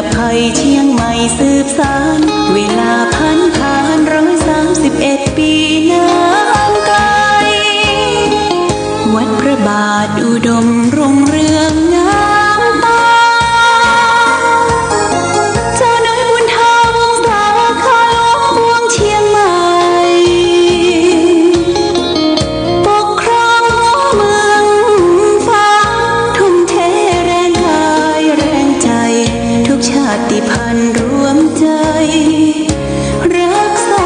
ดับภัยเชียงใหม่สืบสานเวลาผ่าน131 ปีนานไกลวัดพระบาทอุดมรุ่งเรืองงามตาเจ้าน้อยบุญธาวงศาคาหลวงปวงเชียงใหม่ปกครองหัวเมืองฟ้าทุ่มเทแรงกายแรงใจทุกชาติพันธุ์รวมใจรักษา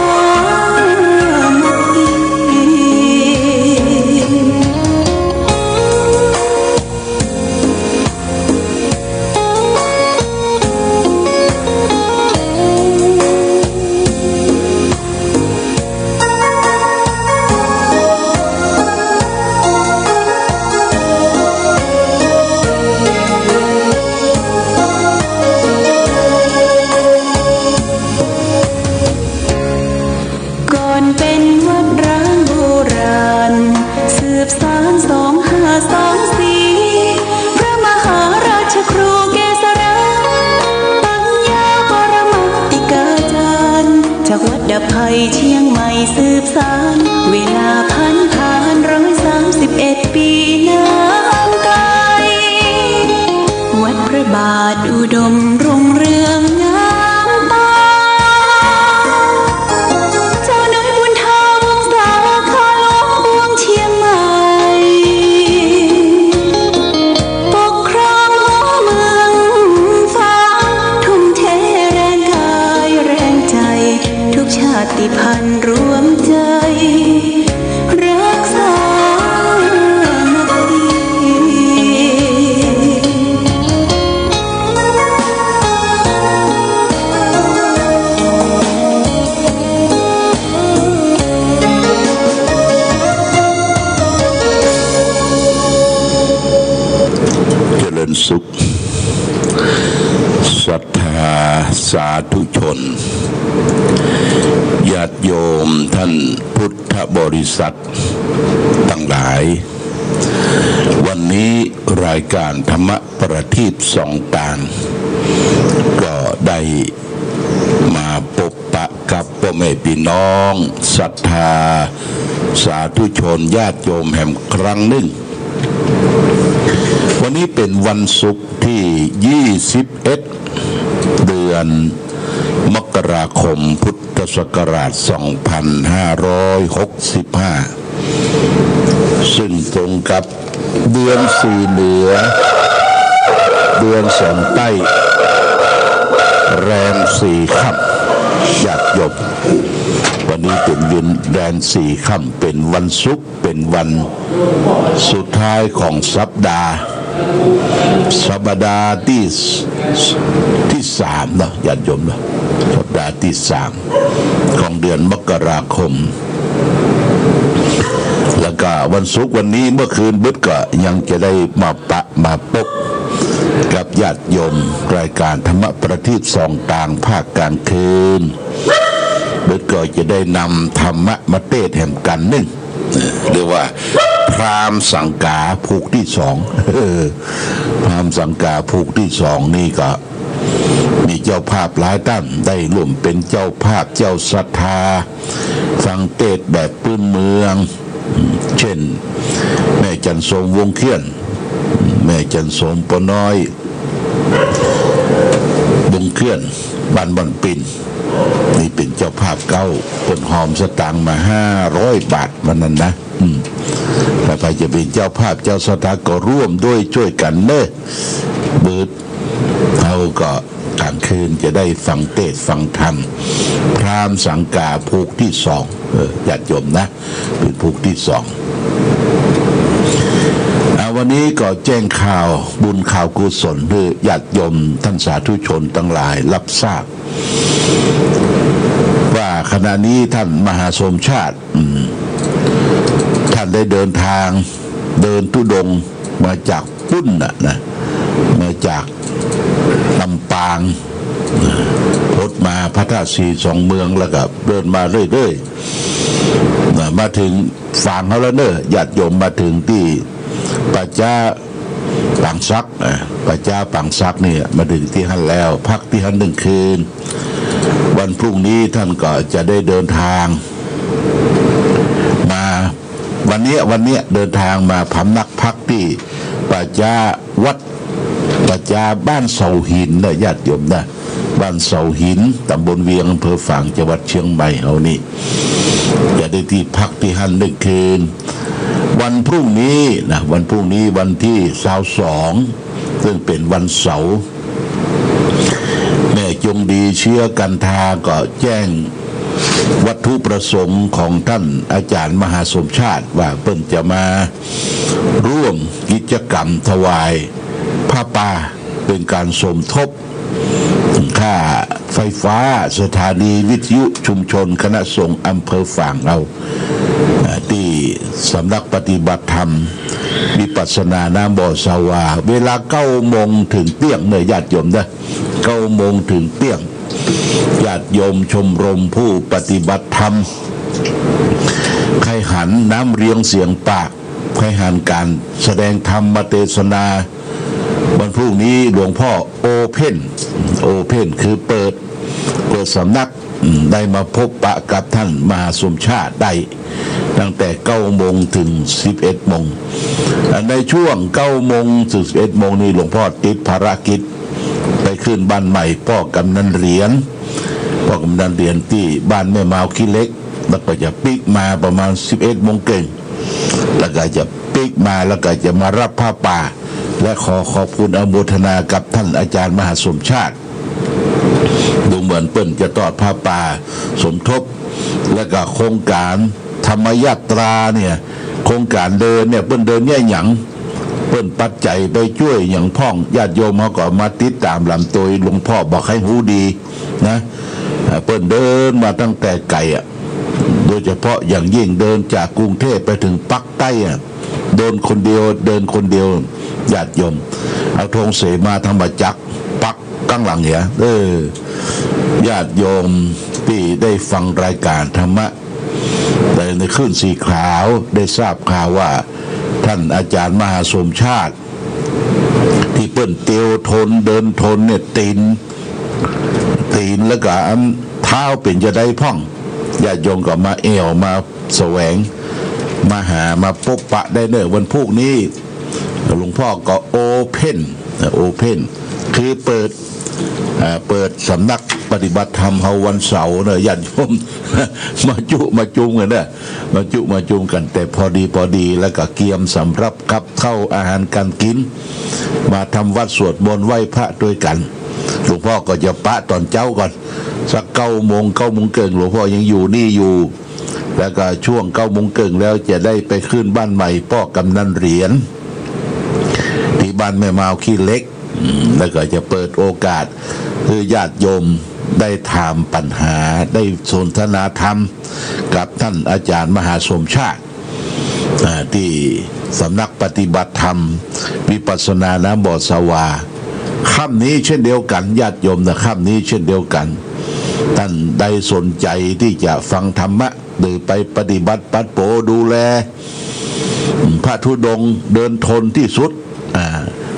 เป็นวัดร้างโบราณสืบสาน2524พระมหาราชครูเกษราปัญญาปรมาติกาจารย์จากวัดดับภัยเชียงใหม่สืบสานเวลาผ่าน131 ปีนานไกลวัดพระบาทอุดมรุ่งเรืองงามตาชาติพันธุ์รวมใจรักษาเจริญสุขศรัทธาสาธุชนญาติโยมท่านพุทธบริษัททั้งหลายวันนี้รายการธรรมประทีปส่องตาก็ได้มาพบปะกับพ่อแม่พี่น้องศรัทธาสาธุชนญาติโยมแห่งครั้งหนึ่งวันนี้เป็นวันศุกร์ที่21 เดือนมกราคมพุทธศักราช 2565 ซึ่งตรงกับเดือน4เหนือเดือน2ใต้แรม4ค่ำญาติโยมวันนี้เป็นวันแรม4ค่ำเป็นวันศุกร์เป็นวันสุดท้ายของสัปดาห์ที่3นะญาติโยมนะสัปดาห์ที่3ของเดือนมกราคมแล้วก็วันศุกร์วันนี้เมื่อคืนบึดก็ยังจะได้มาพบกับญาติโยมรายการธรรมประทีปส่องต่างภาคกลางคืนบึดก็จะได้นำธรรมะมาเทศน์แห่งกันหนึ่งเรียกว่าพราหมณ์สังกาภูกที่2พราหมณ์สังกาภูกที่2นี่ก็มีเจ้าภาพหลายท่านได้ร่วมเป็นเจ้าภาพเจ้าศรัทธาฟังเทศน์แบบพื้นเมืองเช่นแม่จันทร์สมวงเขียนแม่จันทร์สมปน้อยวงเขียนบ้านบันปินนี่เป็นเจ้าภาพเก้าคนหอมสตางค์มา500 บาทวันนั้นนะถ้าใครจะเป็นเจ้าภาพเจ้าสถานก็ร่วมด้วยช่วยกันเนอะเบิดเขาก็กลางคืนจะได้ฟังเทศน์ฟังธรรมพราหมณ์สังกาภูกที่2ญาติโยมนะเป็นภูกที่2วันนี้ก็แจ้งข่าวบุญข่าวกุศลเพื่อญาติโยมท่านสาธุชนทั้งหลายรับทราบว่าขณะนี้ท่านมหาสมชาติท่านได้เดินทางเดินธุดงค์มาจากปุ้นนะมาจากลำปางรถมาพระธาตุสี2 เมืองแล้วก็เดินมาเรื่อยๆมาถึงฝั่งเขาแล้วเนอะญาติโยมมาถึงที่ปัจจา ปางซักพระเจ้าปางซักเนี่ยมาถึงที่ฮั่นแล้วพักที่ฮั่น1 คืนวันพรุ่งนี้ท่านก็จะได้เดินทางมาวันนี้เดินทางมาพำนักพักที่พระเจ้าวัดพระเจ้าบ้านเสาหินนะญาติโยมนะบ้านเสาหินตำบลเวียงอำเภอฝางจังหวัดเชียงใหม่เฮานี่จะได้ที่พักที่ฮั่น1 คืนวันพรุ่งนี้นะวันพรุ่งนี้วันที่22ซึ่งเป็นวันเสาร์แม่จงดีเชื้อกันทาก็แจ้งวัตถุประสงค์ของท่านอาจารย์มหาสมชาติว่าเพิ่นจะมาร่วมกิจกรรมถวายผ้าป่าเป็นการสมทบค่าไฟฟ้าสถานีวิทยุชุมชนคณะสงฆ์อำเภอฝางเราที่สำนักปฏิบัติธรรมวิปัสสนาน้ำบ่อสาวาเวลา9 โมงถึงเที่ยงเนี่ยญาติโยมนะ9 โมงถึงเที่ยงญาติโยมชมรมผู้ปฏิบัติธรรมใครหันน้ำเรียงเสียงปากใครหันการแสดงธรรมเทศนาวันพรุ่งนี้หลวงพ่อโอเพนคือเปิดสำนักได้มาพบปะกับท่านมหาสมชาติได้ตั้งแต่9 โมงถึง11 โมงในช่วง9 โมงถึง11 โมงนี้หลวงพ่อติดภารกิจไปขึ้นบ้านใหม่พ่อกำนันเหรียญที่บ้านแม่มาวขี้เล็กแล้วก็จะปิกมาประมาณ11 โมงเก่งแล้วก็จะปิกมาแล้วก็จะมารับผ้าป่าและขอบคุณอนุโมทนากับท่านอาจารย์มหาสมชาติดูเหมือนเปิ้นจะตอดผ้าป่าสมทบและก็โครงการธรรมยาตราเนี่ยโครงการเดินเนี่ยเปิ้นเดินเนี่ยหยังเปิ้นปัจจัยไปช่วยอย่างพ่องญาติโยมเขาก็มาติดตามลำตัวหลวงพ่อบอกให้หูดีนะเปิ้นเดินมาตั้งแต่ไกลอ่ะโดยเฉพาะอย่างยิ่งเดินจากกรุงเทพไปถึงปักใต้อ่ะเดินคนเดียวญาติโยมเอาธงเสมาธรรมจักรปักข้างหลังเนี่ยญาติโยมที่ได้ฟังรายการธรรมะในคลื่นสีขาวได้ทราบข่าวว่าท่านอาจารย์มหาสมชาติที่เปิ้นเตียวทนเดินทนเนี่ยตีนแล้วก็เท้าเป็นจะได้พ่องญาติโยมก็มาเอวมาแสวงมาหามาพบปะได้เนอะวันพรุ่งนี้หลวงพ่อก็โอเพนคือเปิดสำนักปฏิบัติธรรมเฮาวันเสาร์เนอะญาติโยมมาจุ่มกันเนอะมาจุ่มกันแต่พอดีแล้วก็เกียมสำรับกับเข้าอาหารการกินมาทำวัดสวดมนต์ไหว้พระด้วยกันหลวงพ่อก็จะปะตอนเจ้าก่อนสัก9 โมงเกินหลวงพ่อยังอยู่นี่อยู่แล้วก็ช่วง9 โมงเกินแล้วจะได้ไปขึ้นบ้านใหม่พ่อกำนันเหรียญที่บ้านแม่มาวขี้เล็กแล้วก็จะเปิดโอกาสคือญาติโยมได้ถามปัญหาได้สนทนาธรรมกับท่านอาจารย์มหาสมชาติที่สำนักปฏิบัติธรรมวิปัสสนาน้ำบ่อสาวาค่ำนี้เช่นเดียวกันญาติโยมนะค่ำนี้เช่นเดียวกันท่านได้สนใจที่จะฟังธรรมะหรือไปปฏิบัติปัดโปดูแลพระธุดงค์เดินทนที่สุด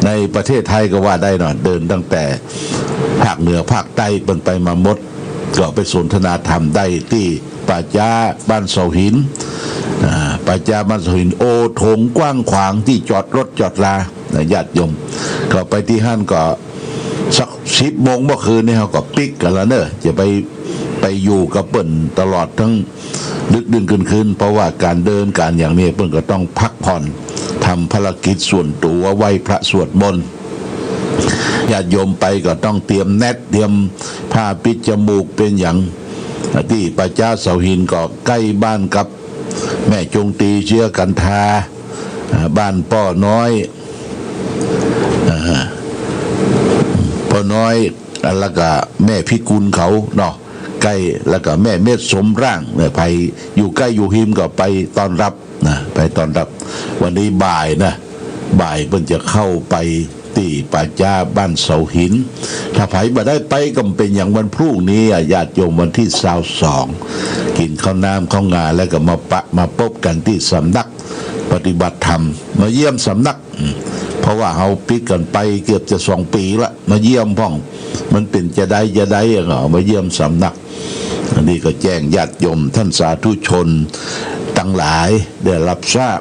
ในประเทศไทยก็ว่าได้หน่อยเดินตั้งแต่ภาคเหนือภาคใต้เป็นไปมาหมดก็ไปสนทนาธรรมได้ที่ป่าจ้าบ้านเสาหินป่าจ้าบ้านเสาหินโอถงกว้างขวางที่จอดรถจอดลาญาติโยมก็ไปที่ห้านก็สัก10 โมงเมื่อคืนนี่เขาก็ปิกกันแล้วเนอะจะไปอยู่กับเปิ้นตลอดทั้งดึกดื่นคืนเพราะว่าการเดินการอย่างนี้เปิ้นก็ต้องพักผ่อนทำภารกิจส่วนตัวไหว้พระสวดมนต์ญาติโยมไปก็ต้องเตรียมแนตเตรียมผ้าปิดจมูกเป็นอย่างที่พระเจ้าเสาหินก็ใกล้บ้านกับแม่จงตีเชื้อกันทาบ้านป้อน้อยแล้วก็แม่พิกุลเขาเนาะใกล้แล้วก็แม่เม็ดสมร่างเนี่ยไปอยู่ใกล้อยู่หิมก็ไปต้อนรับนะไปต้อนรับวันนี้บ่ายเพิ่นจะเข้าไปที่ป่าจ้าบ้านเสาหินถ้าไผบ่ได้ไปก็เป็นอย่างวันพรุ่งนี้ญาติโยมวันที่22กินข้าวน้ำข้าวงาแล้วก็มาพบกันที่สำนักปฏิบัติธรรมมาเยี่ยมสำนัก เพราะว่าเขาปิดกันไปเกือบจะ2 ปีละมาเยี่ยมพ่องมันเป็นจะได้เหรอมาเยี่ยมสำนักอันนี้ก็แจ้งญาติโยมท่านสาธุชนทั้งหลายได้รับทราบ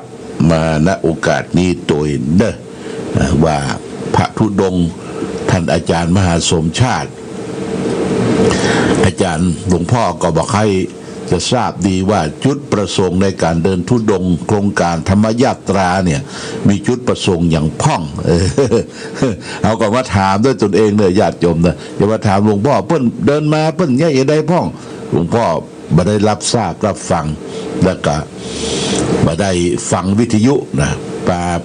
มาณโอกาสนี้โดยเด้อว่าพระธุดงค์ท่านอาจารย์มหาสมชาติอาจารย์หลวงพ่อก็บอกให้จะทราบดีว่าจุดประสงค์ในการเดินธุดงค์โครงการธรรมยาตราเนี่ยมีจุดประสงค์อย่างพ่องเอาก็มาถามด้วยตนเองเนี่ยญาติโยมนะอย่ามาถามหลวงพ่อเพิ่นเดินมาเพิ่นแย่ได้พ่องหลวงพ่อมาได้รับทราบรับฟังแล้วก็มาได้ฟังวิทยุนะ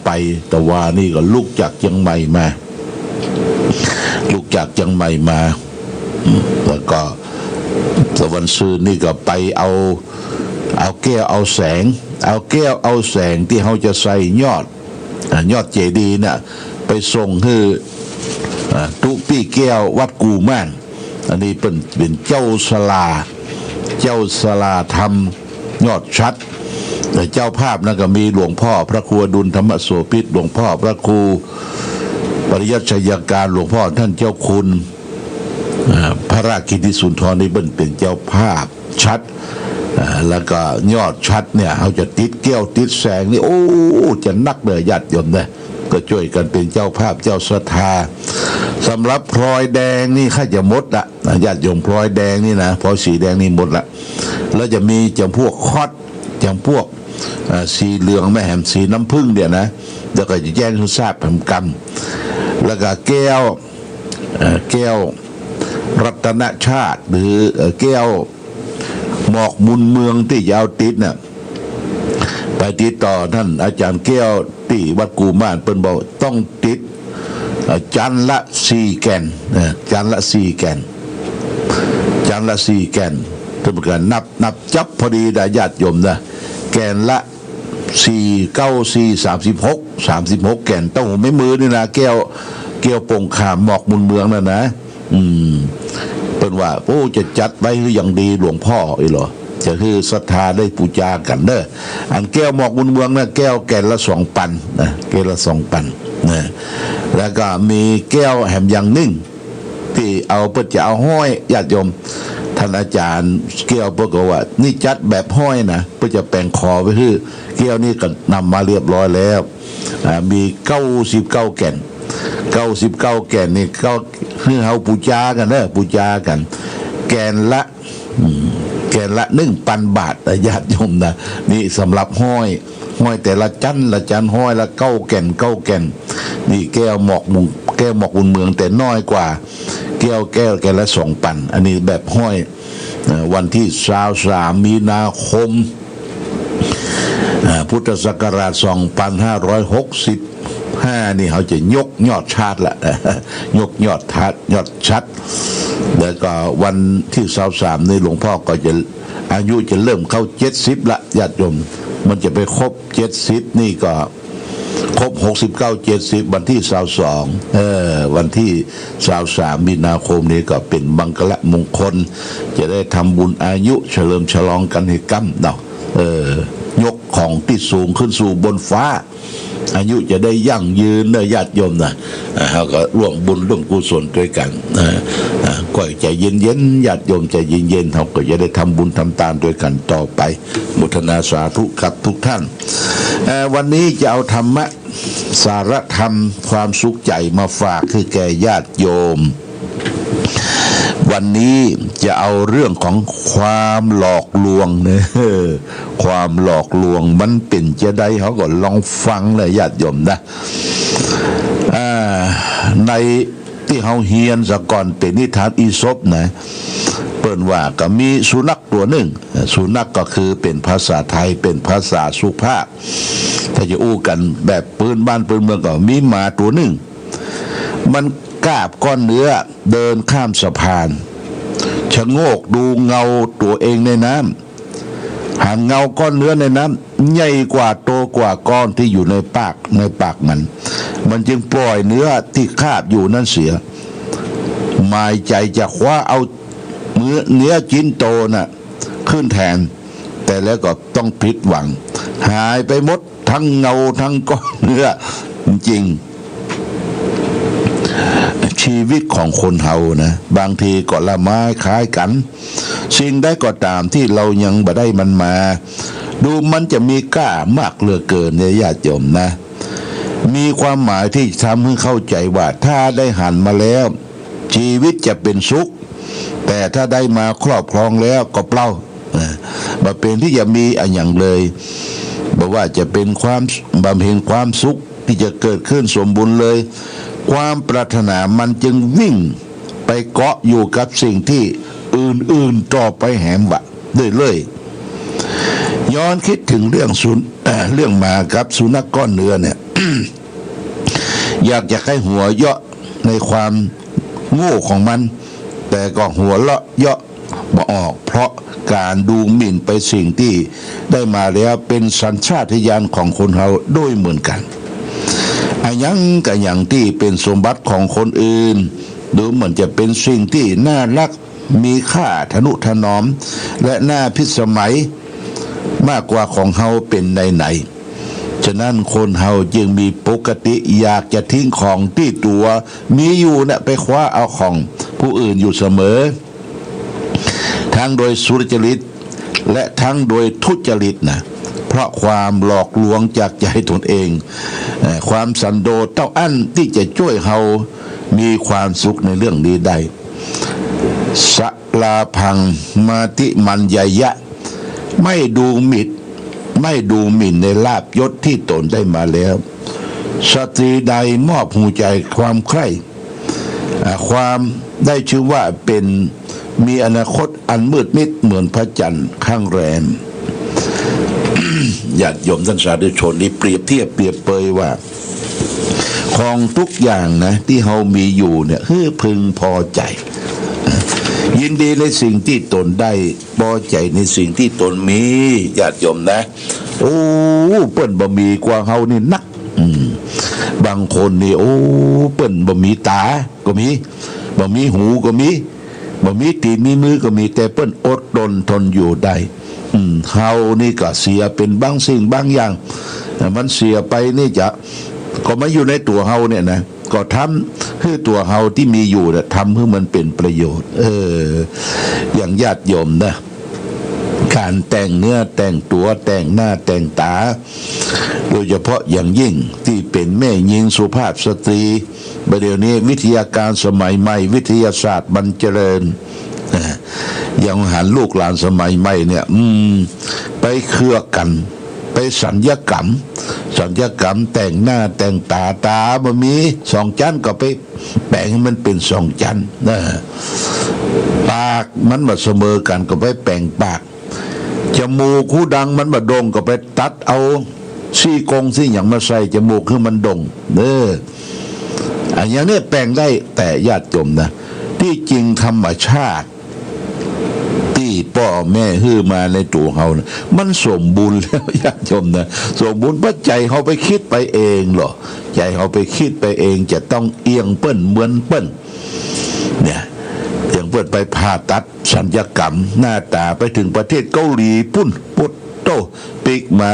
ไปตะวานี่ก็ลุกจากเชียงใหม่มาแล้วก็ตะวันซืนนี่ก็ไปเอาแก้วเอาแสงที่เขาจะใส่ยอดเจดีย์เนี่ยไปส่งให้ตุปี้แก้ววัดกูม่านอันนี้เป็นเจ้าสลาทำยอดชัดแต่เจ้าภาพนั่นก็มีหลวงพ่อพระครูอดุลธรรมโสภิตหลวงพ่อพระครูปริยัติชัยการหลวงพ่อท่านเจ้าคุณพระราชกิติสุนทรนี่เป็นเจ้าภาพชัดแล้วก็ยอดชัดเนี่ยเขาจะติดแก้วติดแสงนี่โอ้จะนักเลยญาติโยมเนี่ยก็ช่วยกันเป็นเจ้าภาพเจ้าศรัทธาสำหรับพลอยแดงนี่ข้าจะหมดละญาติโยมพลอยแดงนี่นะพลอยสีแดงนี่หมดละแล้วจะมีจำพวกคอดจำพวกสีเหลืองแม่แหมสีน้ำผึ้งเนี่ยนะเดี๋ยวก็จะแจ้งให้ทราบแผ่นกันแล้วก็แก้วรัตนชาติหรือแก้วหมอกมุนเมืองที่ยาวติดเนี่ยไปติดต่อท่านอาจารย์แก้วที่วัดกูม่านเปิ้นบอกต้องติดจันละ4 แก่นจันละ4 แก่นทุกประการนับจับพอดีได้ญาติโยมนะแก่นละ4 9 4 36 แก่นต้องหูไม่มือนี่นะแก้วปงขามหมอกมุนเมืองนั่นนะเป็นว่าโอ้จะจัดไว้อย่างดีหลวงพ่อเหรอจะคือศรัทธาได้ปูจากันเด้ออันแก้วหมอกมุนเมืองนะแก้วแก่นละ2 ปันนะแก้วละ2 ปันนะแล้วก็มีแก้วแหมอย่างนึ่งที่เอาเพื่อจะเอาห้อยญาติโยมท่านอาจารย์แก้วบอกว่านี่จัดแบบห้อยนะเพื่อจะแปลงคอไว้คือแก้วนี่ก็นำมาเรียบร้อยแล้วมี99 แก่นนี่ก็คือเฮาปูจากันเด้อปูจากันแกนละ1,000 บาทญาติโยมนะนี่สำหรับห้อยแต่ละจันห้อยละ9 แก่นนี่แก้วหมอกมุนเมืองแต่น้อยกว่าแก้วละ2 ปันอันนี้แบบห้อยวันที่23 มีนาคมพุทธศักราช2565นี่เขาจะยกยอดชาติละยกยอดชัดแล้วก็วันที่23นี่หลวงพ่อก็จะอายุจะเริ่มเข้า70ละญาติโยมมันจะไปครบ70นี่ก็ครบ69-70วันที่22วันที่23 มีนาคมนี้ก็เป็นมังคละมงคลจะได้ทำบุญอายุเฉลิมฉลองกันให้กั้มเนาะยกของที่สูงขึ้นสู่บนฟ้าอายุจะได้ยั่งยืนเนญาติโยมนะเขาก็ร่วมบุญร่วมกุศลด้วยกันก็ใจเย็นญาติโยมใจเย็นเขาก็จะได้ทำบุญทำทานด้วยกันต่อไปมุทนาสาธุครับทุกท่านวันนี้จะเอาธรรมะสารธรรมความสุขใจมาฝากคือแก่ญาติโยมวันนี้จะเอาเรื่องของความหลอกลวงเนี่ยความหลอกลวงมันเป็นจะได้เขาก็ลองฟังเลยญาติโยมนะในที่เขาเฮียนสก่อนเป็นนิทานอีซปนะเปิ่นว่าก็มีสุนัขตัวหนึ่งสุนัขก็คือเป็นภาษาไทยเป็นภาษาสุภาพถ้าจะอู้กันแบบปืนบ้านปืนเมืองก็มีหมาตัวหนึ่งมันกาบก้อนเนื้อเดินข้ามสะพานชะโงกดูเงาตัวเองในน้ำหาเงาก้อนเนื้อในน้ำใหญ่กว่าโตกว่าก้อนที่อยู่ในปากมันจึงปล่อยเนื้อที่คาบอยู่นั่นเสียหมายใจจะคว้าเอาเนื้อชิ้นโตน่ะขึ้นแทนแต่แล้วก็ต้องผิดหวังหายไปหมดทั้งเงาทั้งก้อนเนื้อจริง ชีวิตของคนเฮานะบางทีก็ละไม้คล้ายกันสิ่งใดก็ตามที่เรายังบ่ได้มันมาดูมันจะมีกล้ามากเหลือเกินเนี่ยญาติโยมนะมีความหมายที่ทำให้เข้าใจว่าถ้าได้หันมาแล้วชีวิตจะเป็นสุขแต่ถ้าได้มาครอบครองแล้วก็เปล่าบ่เป็นที่จะมีอะไรอย่างเลยบอกว่าจะเป็นความบำเพ็ญความสุขที่จะเกิดขึ้นสมบูรณ์เลยความปรารถนามันจึงวิ่งไปเกาะอยู่กับสิ่งที่อื่นๆต่อไปแหมวะเลยย้อนคิดถึงเรื่องหมากับสุนัขก้อนเนื้อเนี่ย อยากจะให้หัวเยาะในความโง่ของมันแต่ก็หัวเลาะเยาะบ่ออกเพราะการดูหมิ่นไปสิ่งที่ได้มาแล้วเป็นสัญชาตญาณของคนเราด้วยเหมือนกันอันยังกับอย่างที่เป็นสมบัติของคนอื่นดูเหมือนจะเป็นสิ่งที่น่ารักมีค่าทนุถนอมและน่าพิสมัยมากกว่าของเฮาเป็นไหนฉะนั้นคนเฮาจึงมีปกติอยากจะทิ้งของที่ตัวมีอยู่เนี่ยไปคว้าเอาของผู้อื่นอยู่เสมอทั้งโดยสุจริตและทั้งโดยทุจริตนะเพราะความหลอกลวงจากใจตนเองความสันโดษเต้าอั้นที่จะช่วยเฮามีความสุขในเรื่องนี้ได้สลาพังมาติมันยยะไม่ดูหมิ่นในลาภยศที่ตนได้มาแล้วสตรีใดมอบหัวใจความใคร่ความได้ชื่อว่าเป็นมีอนาคตอันมืดมิดเหมือนพระจันทร์ข้างแรม ญาติโยมท่านสาธุชนนี่เปรียบเทียบเปรียบเปยว่าของทุกอย่างนะที่เฮามีอยู่เนี่ยคือพึงพอใจยินดีในสิ่งที่ตนได้พอใจในสิ่งที่ตนมีญาติโยมนะโอ้เปิ้นบ่มีกว่าเฮานี่นักบางคนนี่โอ้เปิ้นบ่มีตาก็มีบ่มีหูก็มีบ่มีตีนมีมือก็มีแต่เปิ้นอดทนอยู่ได้เฮานี่ก็เสียเป็นบางสิ่งบางอย่างมันเสียไปนี่จะก็มาอยู่ในตัวเฮาเนี่ยนะก็ทำให้ตัวเฮาที่มีอยู่เนี่ยทำให้มันเป็นประโยชน์อย่างญาติโยมนะการแต่งเนื้อแต่งตัวแต่งหน้าแต่งตาโดยเฉพาะอย่างยิ่งที่เป็นแม่หญิงสุภาพสตรีประเดี๋ยวนี้วิทยาการสมัยใหม่วิทยาศาสตร์มันเจริญอย่างหันลูกหลานสมัยใหม่เนี่ยไปเครือกันไปสัญญกรรมแต่งหน้าแต่งตาบ่มีสองชั้นก็ไปแปลงให้มันเป็นสองชั้นนะปากมันมาเสมอกันก็ไปแปลงปากจมูกหูดังมันมาดงก็ไปตัดเอาซี่กงซี่อย่างมาใส่จมูกคือมันดงอันอย่างนี้แปลงได้แต่ญาติโยมนะที่จริงธรรมชาติที่พ่อแม่ฮื้อมาในตัวเฮานะมันสมบูรณ์แล้วญาติโยมนะสมบูรณ์เพราะใจเฮาไปคิดไปเองหรอใจเฮาไปคิดไปเองจะต้องเอียงเปิ้นเหมือนเปิ้นเนี่ยอย่างเปิ้นไปผ่าตัดศัลยกรรมหน้าตาไปถึงประเทศเกาหลีปุ่นปุตโตปิกมา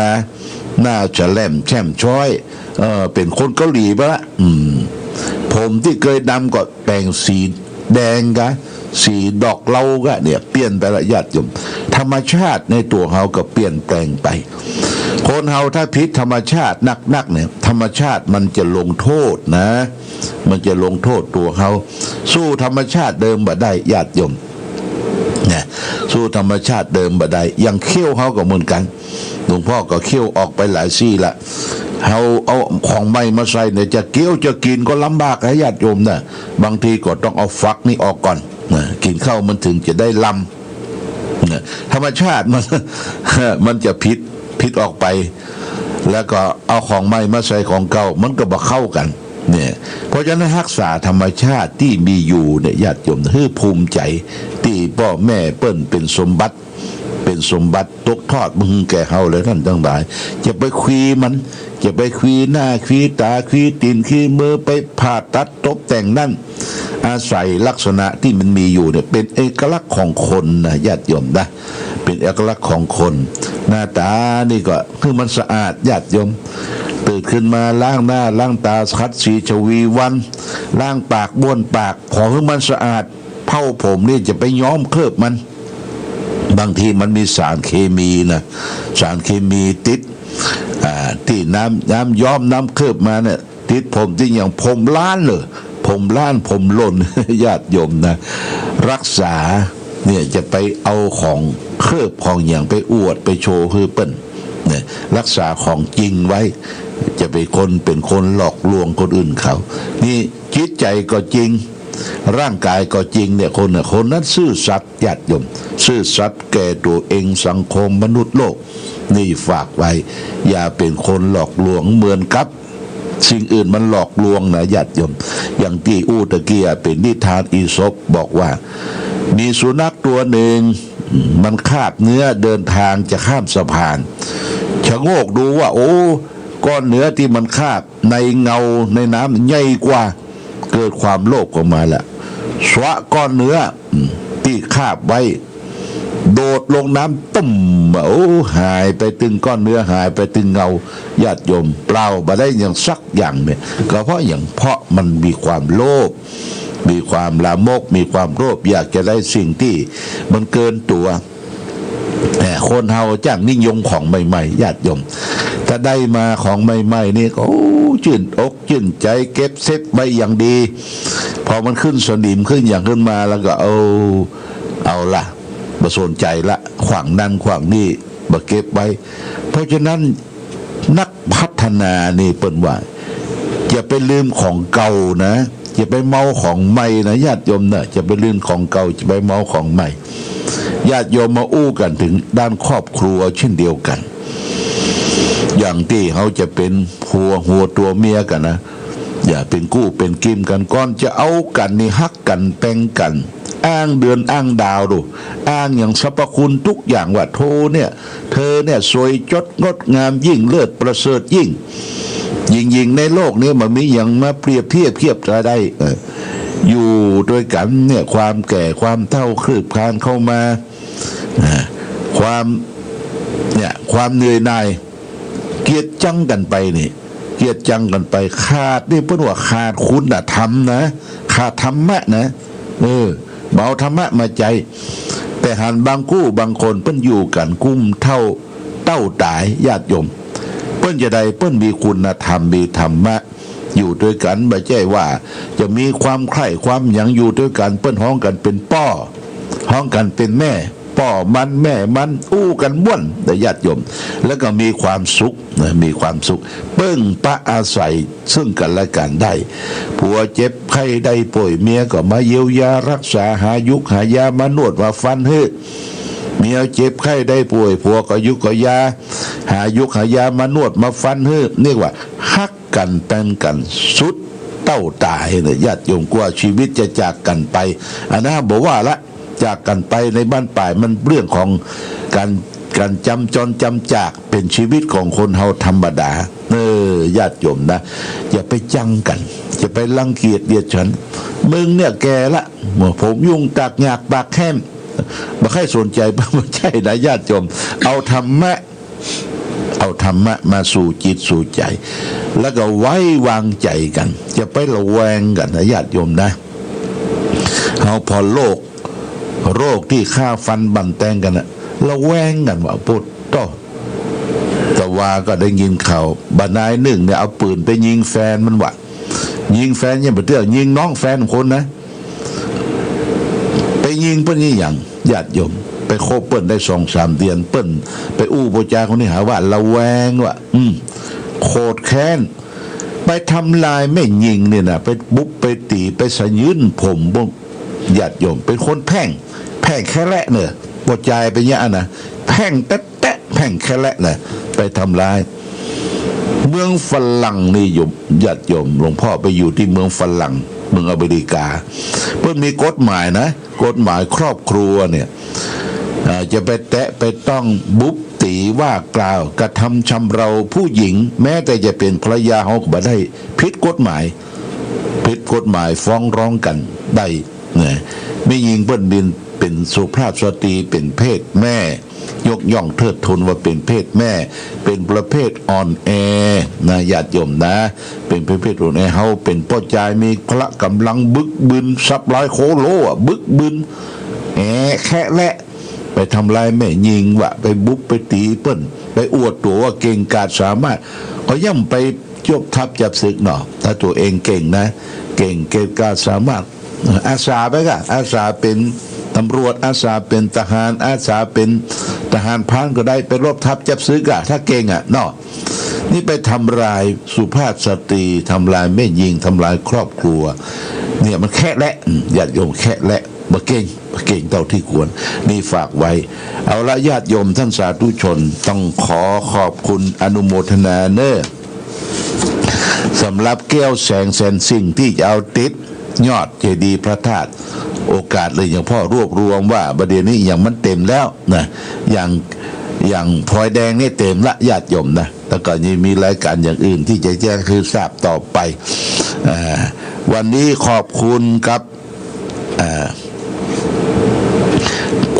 หน้าแฉลมแช่มช้อยเป็นคนเกาหลีไปละผมที่เคยดำก็แต่งสีแดงกะสีดอกเหลากะเนี่ยเปลี่ยนไปละญาติโยมธรรมชาติในตัวเฮาก็เปลี่ยนแปลงไปคนเฮาถ้าผิดธรรมชาตินักเนี่ยธรรมชาติมันจะลงโทษนะมันจะลงโทษตัวเฮาสู้ธรรมชาติเดิมบ่ได้ญาติโยมเนี่ยสู้ธรรมชาติเดิมบ่ได้อย่างเขี้ยวเฮาก็เหมือนกันหลวงพ่อก็เขี้ยวออกไปหลายซี่ละเอาของใหม่มาใส่เนี่ยจะเกี้ยวจะกินก็ลำบากนะญาติโยมนะบางทีก็ต้องเอาฟักนี่ออกก่อนกินข้าวมันถึงจะได้ลำธรรมชาติมันจะพิษออกไปแล้วก็เอาของใหม่มาใส่ของเก่ามันก็บ่เข้ากันเนี่ยเพราะฉะนั้นรักษาธรรมชาติที่มีอยู่เนี่ยญาติโยมคือภูมิใจที่พ่อแม่เปิ้นเป็นสมบัติตกทอดมึงแก่เฮาเลยท่านทั้งหลายจะไปคุยมันจะไปคุยหน้าคุยตาคุยตีนคุยมือไปผ่าตัดตกแต่งนั่นอาศัยลักษณะที่มันมีอยู่เนี่ยเป็นเอกลักษณ์ของคนนะญาติโยมนะเป็นเอกลักษณ์ของคนหน้าตานี่ก็คือมันสะอาดญาติโยม ตื่นขึ้นมาล้างหน้าล้างตาคัดสีชวีวันล้างปากบ้วนปากขอให้มันสะอาดเผ้าผมนี่จะไปย้อมเคลือบมันบางทีมันมีสารเคมีนะสารเคมีติดที่น้ำย้อมน้ำเคลือบมาเนี่ยติดผมที่อย่างผมล้านเลยผมล้านผมหล่น ญาติโยมนะรักษาเนี่ยจะไปเอาของเคลือบของอย่างไปอวดไปโชว์คือเปิ้นเนี่ยรักษาของจริงไว้จะเป็นคนหลอกลวงคนอื่นเขานี่จิตใจก็จริงร่างกายก็จริงเนี่ยคนนั้นซื่อสัตย์ญาติโยมซื่อสัตย์แก่ตัวเองสังคมมนุษย์โลกนี่ฝากไว้อย่าเป็นคนหลอกลวงเหมือนกับสิ่งอื่นมันหลอกลวงนะญาติโยมอย่างที่อูตะเกียเป็นนิทานอีสปบอกว่ามีสุนัขตัวหนึ่งมันคาบเนื้อเดินทางจะข้ามสะพานชะโงกดูว่าโอ้ก้อนเนื้อที่มันคาบในเงาในน้ำใหญ่กว่าเกิดความโลภออกมาละสวะก้อนเนื้อที่คาบไว้โดดลงน้ำตุ่มโอ้หายไปตึงก้อนเนื้อหายไปตึงเงาญาติโยมเปล่ามาได้อย่างสักอย่างเนี่ยก็เพราะมันมีความโลภมีความลามกมีความโลภอยากจะได้สิ่งที่มันเกินตัวแต่คนเฮาจ้างนิยมของใหม่ๆญาติโยมถ้าได้มาของใหม่ๆนี่ก็ชื่นอกชื่นใจเก็บเซ็ตไว้อย่างดีพอมันขึ้นสนิมขึ้นอย่างขึ้นมาแล้วก็เอาละมาสนใจละขวางนั่นขวางนี่มาเก็บไว้เพราะฉะนั้นนักพัฒนานี่เปิ้นว่าอย่าไปลืมของเก่านะอย่าไปเมาของใหม่นะญาติโยมนะจะไปลืมของเก่าจะไปเมาของใหม่ญาติโยมมาอู้กันถึงด้านครอบครัวเช่นเดียวกันอย่างที่เขาจะเป็นหัวตัวเมียกันนะอย่าเป็นกู้เป็นกิมกันก่อนจะเอากันนี่ฮักกันแป้งกันอ้างเดือนอ้างดาวดูอ้างอย่างสรรพคุณทุกอย่างว่าโธเนี่ยเธอเนี่ยสวยจดงดงามยิ่งเลิศประเสริฐยิ่งในโลกนี้มันมีอย่างมาเปรียบเทียบจะได้อยู่ด้วยกันเนี่ยความแก่ความเฒ่าคืบคลานเข้ามาความเหนื่อยหน่ายเกียดจังกันไปนี่เกียดจังกันไปขาดนี่เพื่อนว่าขาดคุณธรรมนะขาดธรรมะนะเบาธรรมะมาใจแต่หันบางกู้บางคนเพิ่นอยู่กันกุ้มเท่าเต้าตายญาติโยมเพิ่นจะได้เพิ่นมีคุณธรรมมีธรรมะอยู่ด้วยกันไม่ใช่ว่าจะมีความใคร่ความหยังอยู่ด้วยกันเพิ่นห้องกันเป็นป้อห้องกันเป็นแม่พ่อมันแม่มันอู้กันม่วนแต่ญาติโยมแล้วก็มีความสุขมีความสุขเปิ้งปะอาศัยซึ่งกันและกันได้ผัวเจ็บไข้ได้ป่วยเมียก็มาเยียวยารักษาหายุกหายามานวดมาฟันให้เมียเจ็บไข้ได้ป่วยผัวก็ยุกก็ยาหายุกหายามานวดมาฟันให้นี่ว่าฮักกันแป้งกันสุดเต้าตายเนี่ยญาติโยมกว่าชีวิตจะจากกันไปอันนั้นบอกว่าละจากกันไปในบ้านป่ายมันเรื่องของการจำจรจำจากเป็นชีวิตของคนเฮาธรรมดาญาติโยมนะอย่าไปจังกันอย่าไปรังเกียจเดียดฉันมึงเนี่ยแก่ละผมยุ่งตากหยากปากแค้มไม่ค่อยสนใจไม่ใช่นะญาติโยมเอาธรรมะมาสู่จิตสู่ใจแล้วก็ไว้วางใจกันจะไประแวงกันนะญาติโยมนะเอาพอโรคที่ฆ่าฟันบั่นแตงกันนะระแวงกันว่าพุทธแต่ว่าก็ได้ยินข่าวบรรนายหนึ่งเนี่ยเอาปืนไปยิงแฟนมันว่ะยิงแฟนยังไม่เตือนยิงน้องแฟนคนนะไปยิงเปิ้นนี่อย่างญาติโยมไปโคบเปิ้นได้2-3 เดือนเปิ้นไปอู้โปจาคนนี้หาว่าระแวงว่าโคตรแค้นไปทำลายไม่ยิงเนี่ยนะไปบุบไปตีไปสยืนผมญาติโยมเป็นคนแพ่งแค่แหละเนี่ยปวดใจไปเนี้ยนะแพ่งแตะแพ่งแค่แหละเนี่ยไปทำลายเมืองฝรั่งนี่โยมญาติโยมหลวงพ่อไปอยู่ที่เมืองฝรั่งเมืองอเมริกาเพิ่นมีกฎหมายนะกฎหมายครอบครัวเนี่ยจะไปแตะไปต้องบุบตีว่ากล่าวกระทำชำเราผู้หญิงแม้แต่จะเป็นภรรยาเขาก็บ่ได้ผิดกฎหมายฟ้องร้องกันได้เนี่ยไม่ยิงเปิ้นบินเป็นสุภาพสตรีเป็นเพศแม่ ยกย่องเทิดทูนว่าเป็นเพศแม่เป็นประเภทอ่อนแอนะญาติโยมนะเป็นประเภทอ่อนแอเฮาเป็นพ่อจายมีพละกำลังบึกบึนซับลายโคโลบึกบึนแค่และไปทำลายแม่ยิงวะไปบุกไปตีเปิ้นไปอวดตัวว่าเก่งกาจสามารถก็ย่ำไปยกทัพจับศึกเนาะถ้าตัวเองเก่งนะเก่งกาจสามารถอาสาไปกะอาสาเป็นตำรวจอาสาเป็นทหารอาสาเป็นทหารพรานก็ได้ไปรบทัพจับศึกอะถ้าเก่งอะเนาะนี่ไปทำลายสุภาพสตรีทำลายแม่ยิงทำลายครอบครัวเนี่ยมันแค่และญาติโยมแค่และบ่เก่งเท่าที่ควรนี่ฝากไว้เอาละญาติโยมท่านสาธุชนต้องขอบคุณอนุโมทนาเนอสำหรับแก้วแสงแสนสิ่งที่จะเอาติดยอดเจดีย์พระธาตุโอกาสเลยอย่างพ่อรวบรวมว่าประเดี๋ยวนี้อย่างมันเต็มแล้วนะอย่างพลอยแดงนี่เต็มละญาติโยมนะแล้วก็ยังมีรายการอย่างอื่นที่จะแจ้งคือทราบต่อไปวันนี้ขอบคุณครับ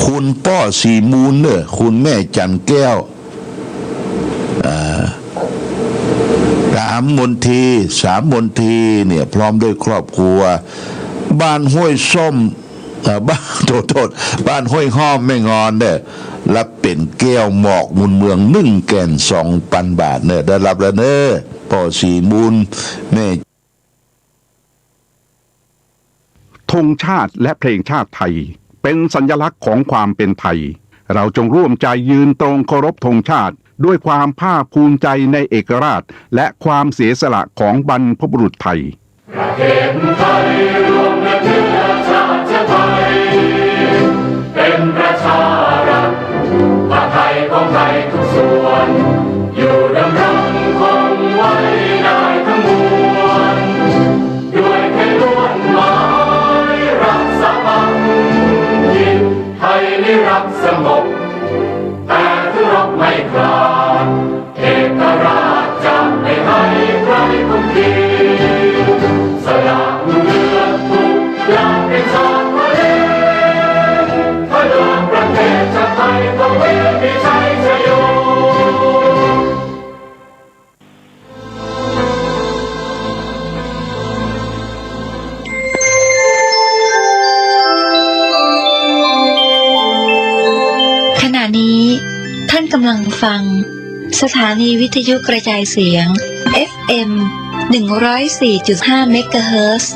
คุณป้อสีมูลเนอะคุณแม่จันแก้ว3 มนทีเนี่ยพร้อมด้วยครอบครัวบ้านห้วยส้มบ้านบ้านห้วยห้อมไม่งอนเนอะรับเป็นแก้วหมอกมุนเมือง1 แก่น 2,000 บาทเนอะได้รับแล้วเนอะป้อสีมูลแม่ธงชาติและเพลงชาติไทยเป็นสัญลักษณ์ของความเป็นไทยเราจงร่วมใจยืนตรงเคารพธงชาติด้วยความภาคภูมิใจในเอกราชและความเสียสละของบรรพบุรุษไทยประเทศไทยรวมและเชื้อชาติไทยเป็นประชารัฐผ้าไทยของไทยทุกส่วนอยู่ดำรงคงไว้ได้ทั้งมวลด้วยแค่ล้วนหมายรักษาพันยินไทยนิรักสงบแต่ถึงรบไม่กล้าเอกราชจะไม่ให้ใครคุมขีสละเลือดทุกอย่างเป็นชาติทะเลถ้าเดินประเทศชาติไทยก็เวทีชัยชโยขณะนี้ท่านกำลังฟังสถานีวิทยุกระจายเสียง FM 104.5 เมกะเฮิรตซ์